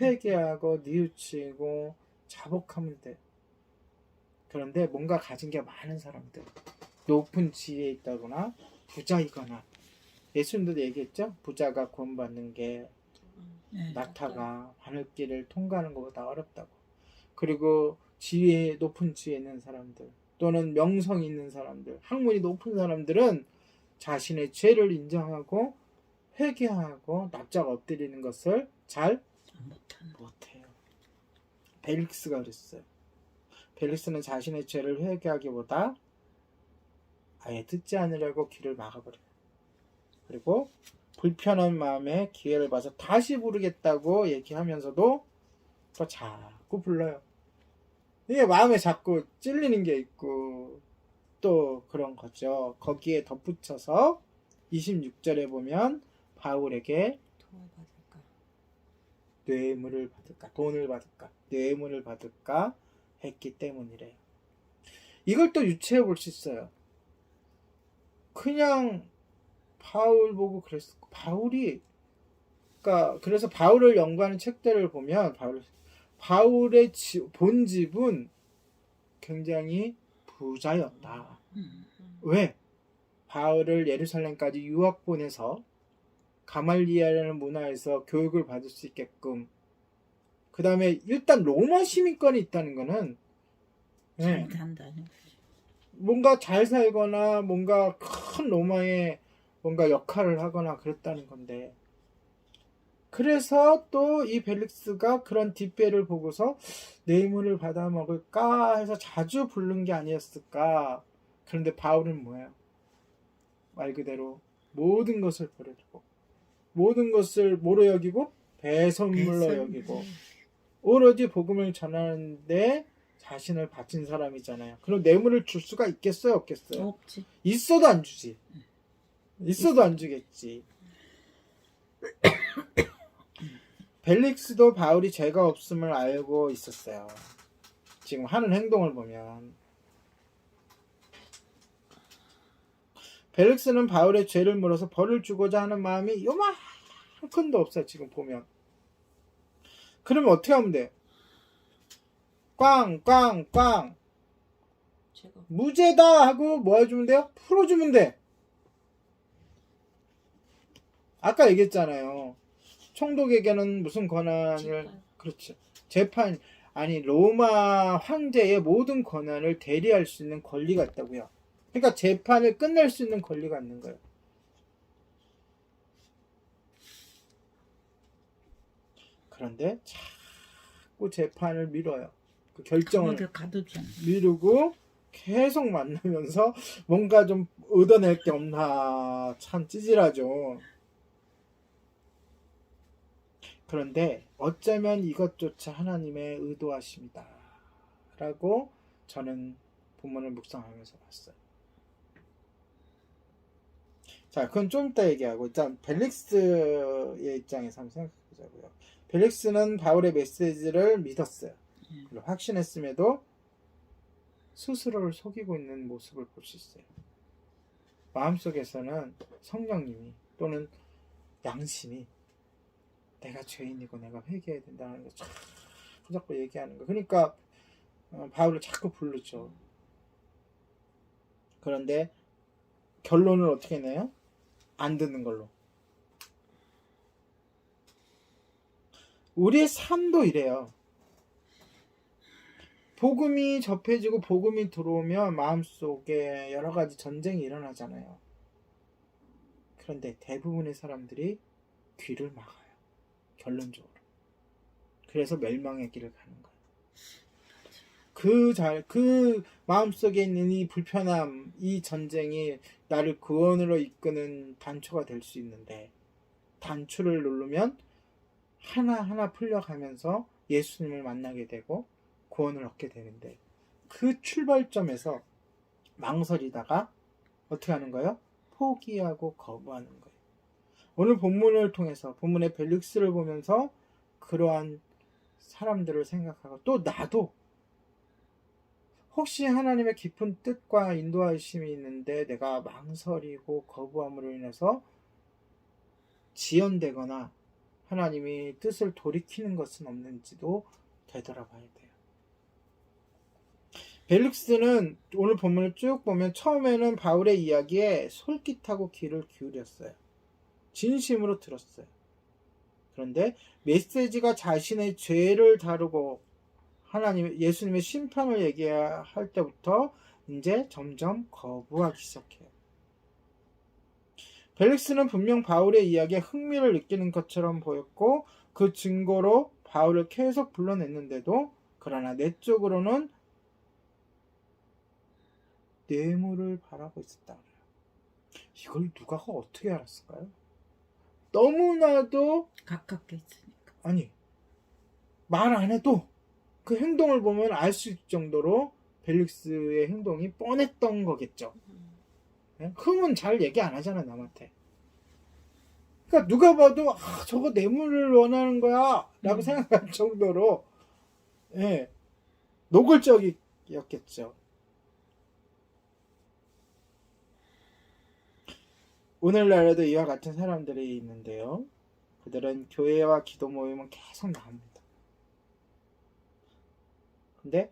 A: 회개하고 뉘우치고 자복하면 돼요. 그런데 뭔가 가진 게 많은 사람들, 높은 지위에 있다거나 부자이거나, 예수님도 얘기했죠? 부자가 구원받는 게 낙타가 하늘길을 통과하는 것보다 어렵다고. 그리고 높은 지위에 있는 사람들, 또는 명성이 있는 사람들, 학문이 높은 사람들은 자신의 죄를 인정하고 회개하고 납작 엎드리는 것을 잘 못해요. 벨릭스가 그랬어요. 벨릭스는 자신의 죄를 회개하기보다 아예 듣지 않으려고 귀를 막아버려요. 그리고 불편한 마음에 기회를 봐서 다시 부르겠다고 얘기하면서도 또 자꾸 불러요. 이게 마음에 자꾸 찔리는 게 있고 또 그런 거죠. 거기에 덧붙여서 26절에 보면 바울에게 뇌물을 받을까, 돈을 받을까, 뇌물을 받을까 했기 때문이래요. 이걸 또 유추해 볼 수 있어요. 그냥 바울 보고 그랬어. 그래서 바울을 연구하는 책들을 보면 바울의 본집은 굉장히 부자였다. 왜? 바울을 예루살렘까지 유학 보내서 가말리엘이라는 문화에서 교육을 받을 수 있게끔, 그 다음에 일단 로마 시민권이 있다는 거는
B: 잘 산다는 거지.
A: 뭔가 잘 살거나 뭔가 큰 로마에 뭔가 역할을 하거나 그랬다는 건데, 그래서 또 이 벨릭스가 그런 뒷배를 보고서 뇌물을 받아 먹을까 해서 자주 부른 게 아니었을까. 그런데 바울은 뭐예요? 말 그대로 모든 것을 버려두고 모든 것을 뭐로 여기고 배선물로 여기고 오로지 복음을 전하는데 자신을 바친 사람이잖아요. 그럼 뇌물을 줄 수가 있겠어요? 없겠어요?
B: 없지.
A: 있어도 안 주지. 있어도 안 주겠지. 벨릭스도 바울이 죄가 없음을 알고 있었어요. 지금 하는 행동을 보면 벨릭스는 바울의 죄를 물어서 벌을 주고자 하는 마음이 요만큼도 없어요. 지금 보면. 그러면 어떻게 하면 돼? 꽝꽝꽝 무죄다 하고 뭐 해주면 돼요? 풀어주면 돼. 아까 얘기했잖아요. 총독에게는 무슨 권한을, 그렇죠. 재판, 아니 로마 황제의 모든 권한을 대리할 수 있는 권리가 있다고요. 그러니까 재판을 끝낼 수 있는 권리가 있는 거예요. 그런데 자꾸 재판을 미뤄요. 그 결정을 미루고 계속 만나면서 뭔가 좀 얻어낼 게 없나 참 찌질하죠. 그런데 어쩌면 이것조차 하나님의 의도하심이다 라고 저는 본문을 묵상하면서 봤어요. 자, 그건 좀 이따 얘기하고 일단 벨릭스의 입장에서 한번 생각해보자고요. 벨릭스는 바울의 메시지를 믿었어요. 그리고 확신했음에도 스스로를 속이고 있는 모습을 볼 수 있어요. 마음속에서는 성령님이 또는 양심이 내가 죄인이고 내가 회개해야 된다는 거 자꾸 얘기하는 거. 그러니까 바울을 자꾸 부르죠. 그런데 결론을 어떻게 내요? 안 듣는 걸로. 우리의 삶도 이래요. 복음이 접해지고 복음이 들어오면 마음속에 여러 가지 전쟁이 일어나잖아요. 그런데 대부분의 사람들이 귀를 막아요. 결론적으로. 그래서 멸망의 길을 가는 거예요. 그 마음속에 있는 이 불편함, 이 전쟁이 나를 구원으로 이끄는 단초가 될 수 있는데, 단추를 누르면 하나하나 풀려가면서 예수님을 만나게 되고 구원을 얻게 되는데, 그 출발점에서 망설이다가 어떻게 하는 거예요? 포기하고 거부하는 거예요. 오늘 본문을 통해서, 본문의 벨릭스를 보면서 그러한 사람들을 생각하고, 또 나도 혹시 하나님의 깊은 뜻과 인도하심이 있는데 내가 망설이고 거부함으로 인해서 지연되거나 하나님이 뜻을 돌이키는 것은 없는지도 되돌아봐야 돼요. 벨릭스는 오늘 본문을 쭉 보면 처음에는 바울의 이야기에 솔깃하고 귀를 기울였어요. 진심으로 들었어요. 그런데 메시지가 자신의 죄를 다루고 예수님의 심판을 얘기할 때부터 이제 점점 거부하기 시작해요. 벨릭스는 분명 바울의 이야기에 흥미를 느끼는 것처럼 보였고 그 증거로 바울을 계속 불러냈는데도 그러나 내적으로는 뇌물을 바라고 있었다 그래요. 이걸 누가 어떻게 알았을까요? 너무나도
B: 가깝게 있으니까.
A: 아니 말 안 해도 그 행동을 보면 알 수 있을 정도로 벨릭스의 행동이 뻔했던 거겠죠. 흠은 잘 얘기 안 하잖아 남한테. 그러니까 누가 봐도 저거 뇌물을 원하는 거야 라고 생각할 정도로 노골적이었겠죠. 오늘날에도 이와 같은 사람들이 있는데요. 그들은 교회와 기도 모임은 계속 나옵니다. 근데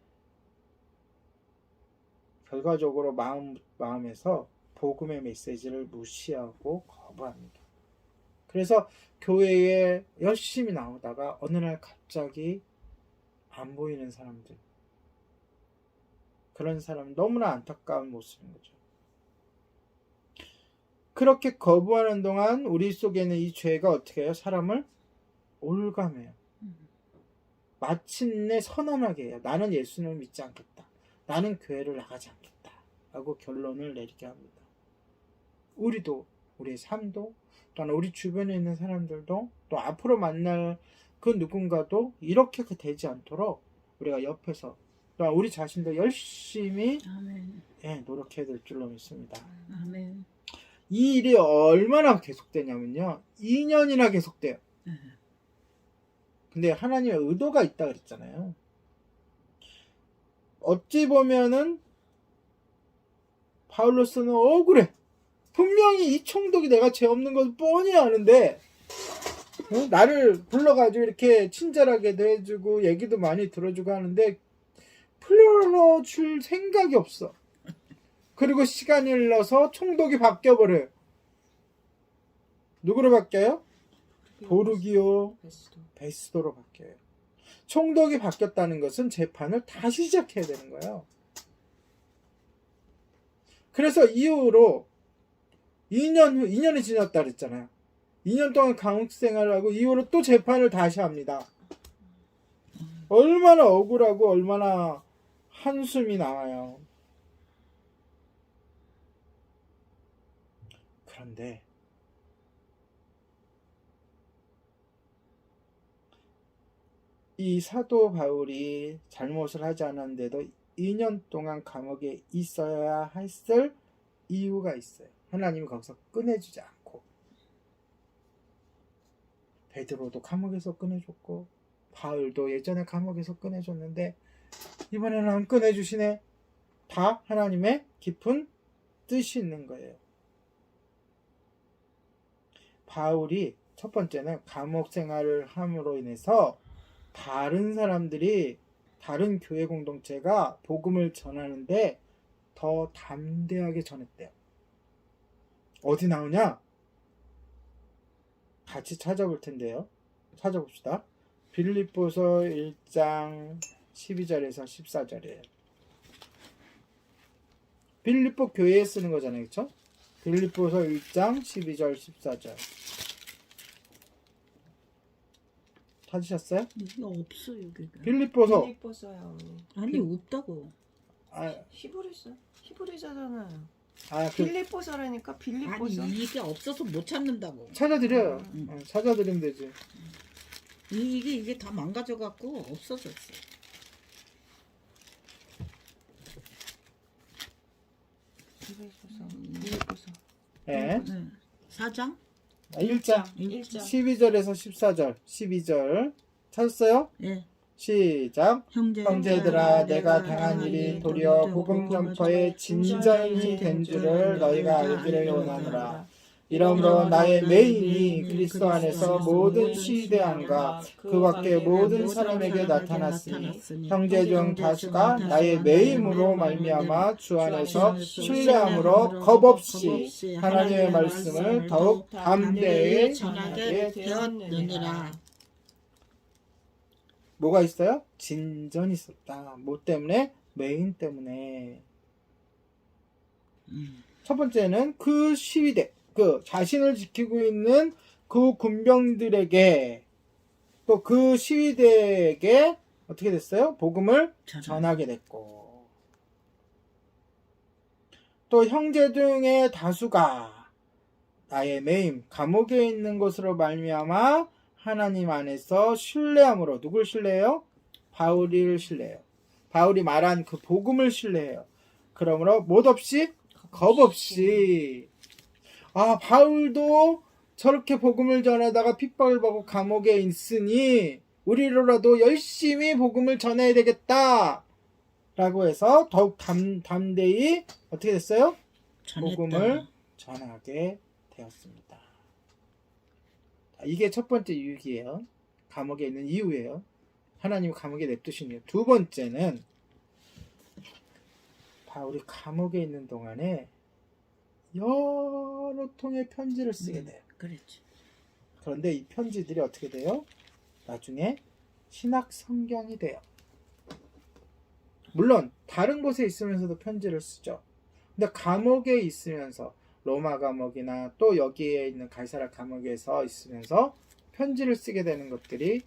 A: 결과적으로 마음에서 복음의 메시지를 무시하고 거부합니다. 그래서 교회에 열심히 나오다가 어느 날 갑자기 안 보이는 사람들, 그런 사람 너무나 안타까운 모습인 거죠. 그렇게 거부하는 동안 우리 속에는 이 죄가 어떻게 해요? 사람을 올감해요. 마침내 선언하게 해요. 나는 예수님을 믿지 않겠다. 나는 교회를 나가지 않겠다. 라고 결론을 내리게 합니다. 우리도, 우리의 삶도, 또는 우리 주변에 있는 사람들도, 또 앞으로 만날 그 누군가도 이렇게 되지 않도록 우리가 옆에서, 또 우리 자신도 열심히 노력해야 될 줄로 믿습니다.
B: 아멘.
A: 이 일이 얼마나 계속되냐면요. 2년이나 계속돼요. 근데 하나님의 의도가 있다 그랬잖아요. 어찌 보면은 바울로서는 억울해. 분명히 이 총독이 내가 죄 없는 걸 뻔히 아는데 나를 불러가지고 이렇게 친절하게도 해주고 얘기도 많이 들어주고 하는데 풀어줄 생각이 없어. 그리고 시간이 흘러서 총독이 바뀌어버려요. 누구로 바뀌어요? 보르기오 베스도로 바뀌어요. 총독이 바뀌었다는 것은 재판을 다시 시작해야 되는 거예요. 그래서 이후로 2년이 지났다 그랬잖아요. 2년 동안 감옥 생활을 하고 이후로 또 재판을 다시 합니다. 얼마나 억울하고 얼마나 한숨이 나와요. 그런데 이 사도 바울이 잘못을 하지 않았는데도 2년 동안 감옥에 있어야 했을 이유가 있어요. 하나님이 거기서 꺼내주지 않고. 베드로도 감옥에서 꺼내줬고 바울도 예전에 감옥에서 꺼내줬는데 이번에는 안 꺼내주시네. 다 하나님의 깊은 뜻이 있는 거예요. 바울이 첫 번째는 감옥 생활을 함으로 인해서 다른 사람들이 다른 교회 공동체가 복음을 전하는데 더 담대하게 전했대요. 어디 나오냐? 같이 찾아볼 텐데요. 찾아봅시다. 빌립보서 1장 12절에서 14절이에요. 빌립보 교회에 쓰는 거잖아요. 그렇죠? 빌립보서 1장 12절 14절. 찾으셨어요?
B: 이게 없어 여기가.
A: 빌립보서.
C: 빌립보서요.
B: 아니 없다고.
A: 아,
C: 히브리서잖아요.
A: 그
C: 빌립보서라니까 빌립보서.
B: 아니 이게 없어서 못 찾는다고.
A: 찾아드려요. 찾아드리면 되지.
B: 이게 다 망가져 갖고 없어졌어.
C: 빌립보서.
A: 예.
B: 네. 4장?
A: 1장
C: 1장.
A: 12절에서 14절. 12절. 찾았어요?
B: 예.
A: 시작. 형제들아, 내가 당한 일이 도리어 복음 전파의 진전이 된 줄을 너희가 알기를 원하노라. 이러므로 나의 메인이 그리스도 안에서 모든 시대함과 그 밖에 모든 사람에게 나타났으니 형제 중 다수가 나의 메임으로 말미암아 주 안에서 신뢰함으로 겁없이 하나님의 말씀을 더욱 담대히 전하게
B: 되었느니라.
A: 뭐가 있어요? 진전이 있었다. 뭐 때문에? 메인 때문에. 첫 번째는 그 시위대, 그 자신을 지키고 있는 그 군병들에게 또 그 시위대에게 어떻게 됐어요? 복음을 전하게 됐고, 또 형제 중에 다수가 나의 매임 감옥에 있는 것으로 말미암아 하나님 안에서 신뢰함으로. 누굴 신뢰해요? 바울을 신뢰해요. 바울이 말한 그 복음을 신뢰해요. 그러므로 못 없이 겁 없이. 아, 바울도 저렇게 복음을 전하다가 핍박을 받고 감옥에 있으니 우리로라도 열심히 복음을 전해야 되겠다 라고 해서 더욱 담대히 어떻게 됐어요?
B: 전했다.
A: 복음을 전하게 되었습니다. 이게 첫 번째 유익이에요. 감옥에 있는 이유예요. 하나님이 감옥에 냅두신 이유. 두 번째는 바울이 감옥에 있는 동안에 여러 통의 편지를 쓰게 돼요.
B: 그렇지.
A: 그런데 이 편지들이 어떻게 돼요? 나중에 신학 성경이 돼요. 물론 다른 곳에 있으면서도 편지를 쓰죠. 근데 감옥에 있으면서 로마 감옥이나 또 여기에 있는 가이사랴 감옥에서 있으면서 편지를 쓰게 되는 것들이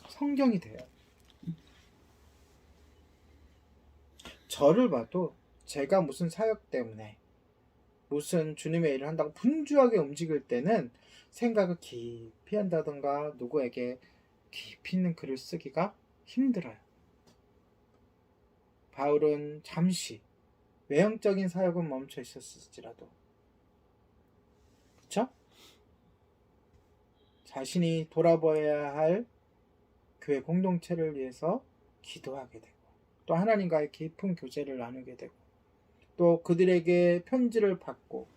A: 성경이 돼요. 저를 봐도 제가 무슨 사역 때문에 무슨 주님의 일을 한다고 분주하게 움직일 때는 생각을 깊이 한다던가 누구에게 깊이 있는 글을 쓰기가 힘들어요. 바울은 잠시 외형적인 사역은 멈춰 있었을지라도, 그쵸? 자신이 돌아봐야 할 교회 공동체를 위해서 기도하게 되고, 또 하나님과의 깊은 교제를 나누게 되고, 또 그들에게 편지를 받고,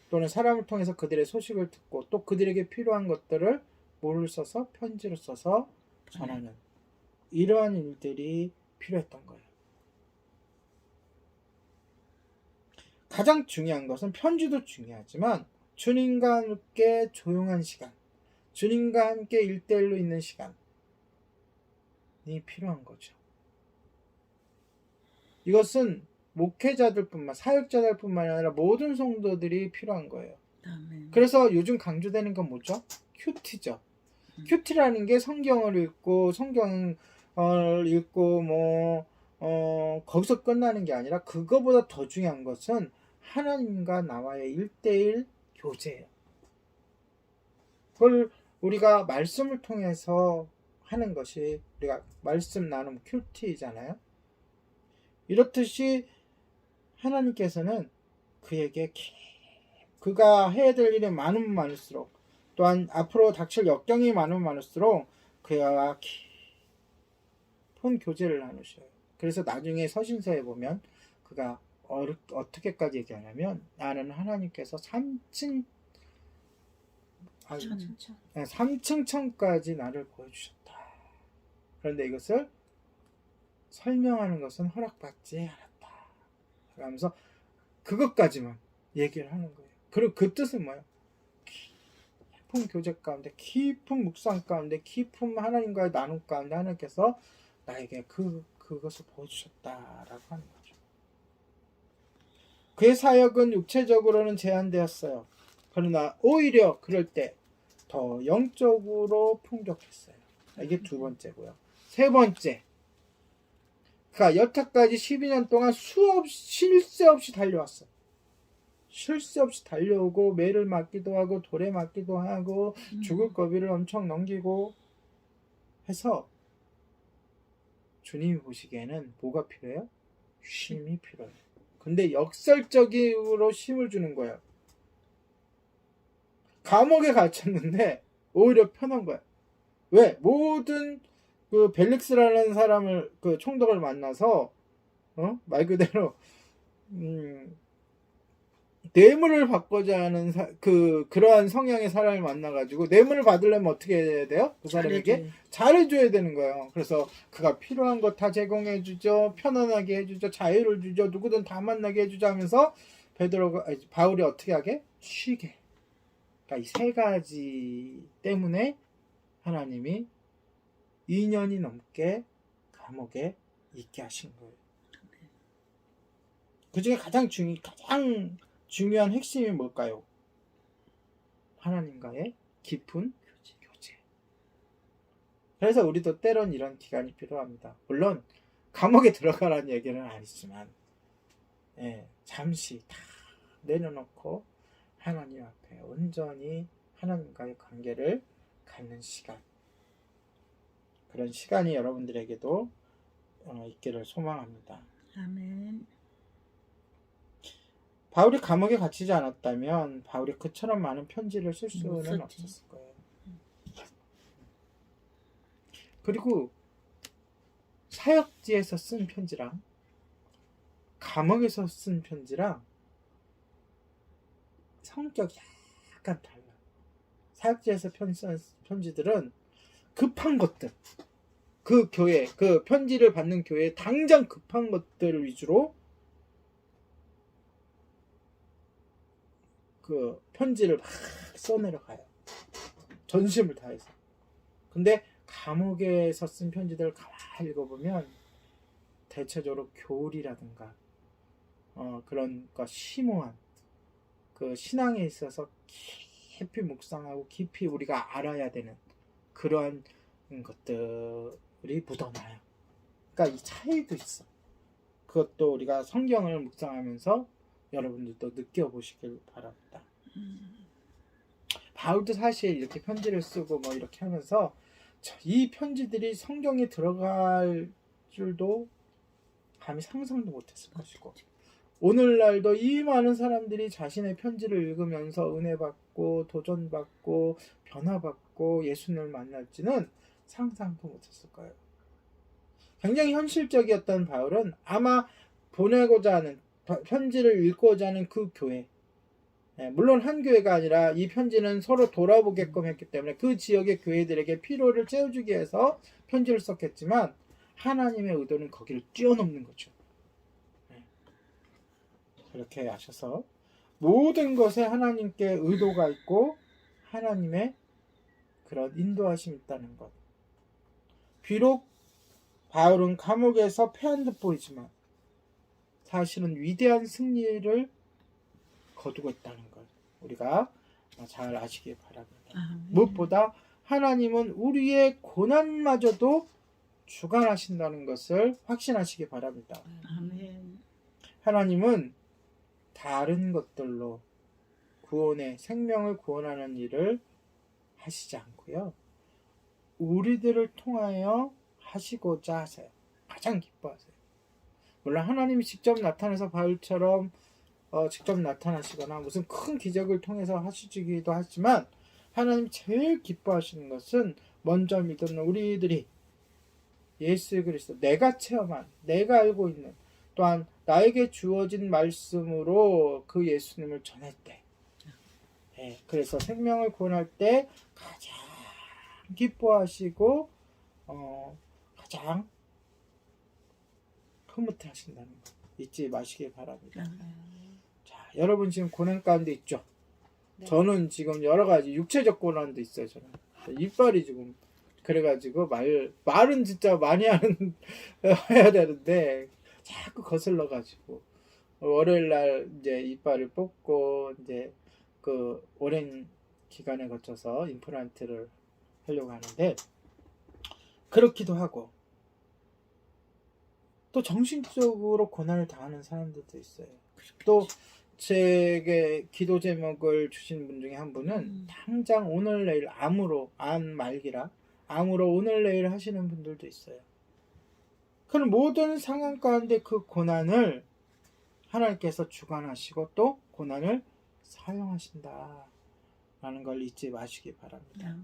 A: 또는 사람을 통해서 그들의 소식을 듣고, 또 그들에게 필요한 것들을 뭐를 써서 편지를 써서 전하는 이러한 일들이 필요했던 거예요. 가장 중요한 것은 편지도 중요하지만 주님과 함께 조용한 시간, 주님과 함께 1대1로 있는 시간이 필요한 거죠. 이것은 목회자들뿐만, 사역자들뿐만 아니라 모든 성도들이 필요한 거예요.
B: 아멘.
A: 그래서 요즘 강조되는 건 뭐죠? 큐티죠. 큐티라는 게 성경을 읽고 거기서 끝나는 게 아니라 그거보다 더 중요한 것은 하나님과 나와의 1대1 교제예요. 그걸 우리가 말씀을 통해서 하는 것이 우리가 말씀 나눔 큐티잖아요. 이렇듯이 하나님께서는 그에게 그가 해야 될 일이 많으면 많을수록, 또한 앞으로 닥칠 역경이 많으면 많을수록 그와 깊은 교제를 나누셔요. 그래서 나중에 서신서에 보면 그가 어떻게까지 얘기하냐면, 나는 하나님께서 아,
B: 천.
C: 춘천.
A: 3층 천까지 나를 보여주셨다. 그런데 이것을 설명하는 것은 허락받지 않았다. 하면서 그것까지만 얘기를 하는 거예요. 그리고 그 뜻은 뭐예요? 깊은 교제 가운데, 깊은 묵상 가운데, 깊은 하나님과의 나눔 가운데 하나님께서 나에게 그것을 보여주셨다라고 하는 거죠. 그의 사역은 육체적으로는 제한되었어요. 그러나 오히려 그럴 때 더 영적으로 풍족했어요. 이게 두 번째고요. 세 번째, 그러니까 여태까지 12년 동안 쉴 새 없이 달려왔어. 쉴 새 없이 달려오고 매를 맞기도 하고 돌에 맞기도 하고 죽을 고비를 엄청 넘기고 해서 주님이 보시기에는 뭐가 필요해요? 쉼이 필요해요. 근데 역설적으로 쉼을 주는 거예요. 감옥에 갇혔는데 오히려 편한 거야. 왜? 모든 그 벨릭스라는 사람을 그 총독을 만나서 말 그대로 뇌물을 받고자 하는 그러한 성향의 사람을 만나가지고 뇌물을 받으려면 어떻게 해야 돼요? 그 사람에게 잘해줘야 되는 거예요. 그래서 그가 필요한 거 다 제공해주죠, 편안하게 해주죠, 자유를 주죠, 누구든 다 만나게 해주죠 하면서 바울이 어떻게 하게? 쉬게. 그러니까 이 세 가지 때문에 하나님이 2년이 넘게 감옥에 있게 하신 거예요. 그 중에 가장 중요한 핵심이 뭘까요? 하나님과의 깊은 교제. 그래서 우리도 때론 이런 기간이 필요합니다. 물론 감옥에 들어가라는 얘기는 아니지만 잠시 다 내려놓고 하나님 앞에 온전히 하나님과의 관계를 갖는 시간, 그런 시간이 여러분들에게도 있기를 소망합니다.
B: 아멘.
A: 바울이 감옥에 갇히지 않았다면 바울이 그처럼 많은 편지를 쓸 수는 없었을 거예요. 그리고 사역지에서 쓴 편지랑 감옥에서 쓴 편지랑 성격이 약간 달라요. 사역지에서 쓴 편지들은 급한 것들, 그 교회, 그 편지를 받는 교회에 당장 급한 것들 위주로 그 편지를 막 써내려가요. 전심을 다해서. 근데 감옥에서 쓴 편지들을 가만히 읽어보면 대체적으로 교리라든가 그런 심오한 그 신앙에 있어서 깊이 묵상하고 깊이 우리가 알아야 되는 그러한 것들이 묻어나요. 그러니까 이 차이도 있어. 그것도 우리가 성경을 묵상하면서 여러분들도 느껴보시길 바랍니다. 바울도 사실 이렇게 편지를 쓰고 뭐 이렇게 하면서 이 편지들이 성경에 들어갈 줄도 감히 상상도 못했을 것이고, 오늘날도 이 많은 사람들이 자신의 편지를 읽으면서 은혜받고 도전받고 변화받고 예수님을 만날지는 상상도 못했을 거예요. 굉장히 현실적이었던 바울은 아마 보내고자 하는, 편지를 읽고자 하는 그 교회, 물론 한 교회가 아니라 이 편지는 서로 돌아보게끔 했기 때문에 그 지역의 교회들에게 필요를 채워주기 위해서 편지를 썼겠지만 하나님의 의도는 거기를 뛰어넘는 거죠. 그렇게 하셔서 모든 것에 하나님께 의도가 있고 하나님의 그런 인도하심이 있다는 것. 비록 바울은 감옥에서 패한 듯 보이지만 사실은 위대한 승리를 거두고 있다는 것, 우리가 잘 아시기 바랍니다. 무엇보다 하나님은 우리의 고난마저도 주관하신다는 것을 확신하시기 바랍니다.
B: 아멘.
A: 하나님은 다른 것들로 구원의 생명을 구원하는 일을 하시지 않고요, 우리들을 통하여 하시고자 하세요. 가장 기뻐하세요. 물론 하나님이 직접 나타나서 바울처럼 직접 나타나시거나 무슨 큰 기적을 통해서 하시기도 하지만 하나님이 제일 기뻐하시는 것은 먼저 믿는 우리들이 예수 그리스도, 내가 체험한, 내가 알고 있는, 또한 나에게 주어진 말씀으로 그 예수님을 전할 때 예, 그래서 생명을 구원할 때 가장 기뻐하시고 가장 흐뭇하신다는 거 잊지 마시길 바랍니다. 자, 여러분 지금 고난 가운데 있죠?
C: 네.
A: 저는 지금 여러 가지 육체적 고난도 있어요. 저는 이빨이 지금 그래가지고 말은 진짜 많이 하는 해야 되는데 자꾸 거슬러가지고 월요일 날 이제 이빨을 뽑고 이제 그 오랜 기간에 거쳐서 임플란트를 하려고 하는데 그렇기도 하고 또 정신적으로 고난을 당하는 사람들도 있어요. 또 제게 기도 제목을 주신 분 중에 한 분은 당장 오늘 내일 암으로 암 말기라 암으로 오늘 내일 하시는 분들도 있어요. 그런 모든 상황 가운데 그 고난을 하나님께서 주관하시고 또 고난을 사용하신다 라는 걸 잊지 마시기 바랍니다.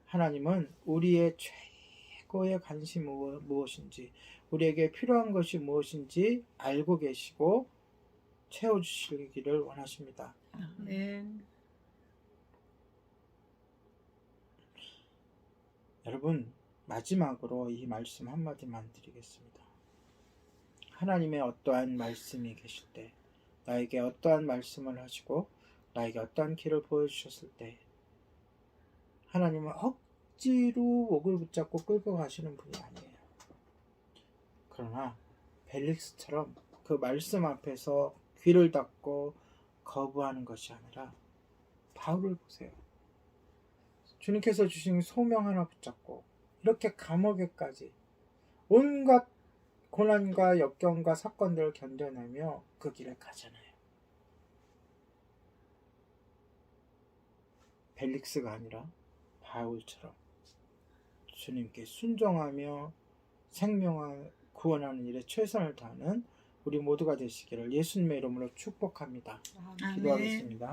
A: 하나님은 우리의 최고의 관심이 무엇인지 우리에게 필요한 것이 무엇인지 알고 계시고 채워주시기를 원하십니다.
B: 아멘.
A: 여러분 마지막으로 이 말씀 한마디만 드리겠습니다. 하나님의 어떠한 말씀이 계실 때 나에게 어떠한 말씀을 하시고 나에게 어떠한 길을 보여주셨을 때 하나님은 억지로 목을 붙잡고 끌고 가시는 분이 아니에요. 그러나 벨릭스처럼 그 말씀 앞에서 귀를 닫고 거부하는 것이 아니라 바울을 보세요. 주님께서 주신 소명 하나 붙잡고 이렇게 감옥에까지 온갖 고난과 역경과 사건들을 견뎌내며 그 길을 가잖아요. 벨릭스가 아니라 바울처럼 주님께 순종하며 생명을 구원하는 일에 최선을 다하는 우리 모두가 되시기를 예수님의 이름으로 축복합니다.
C: 아멘.
A: 기도하겠습니다.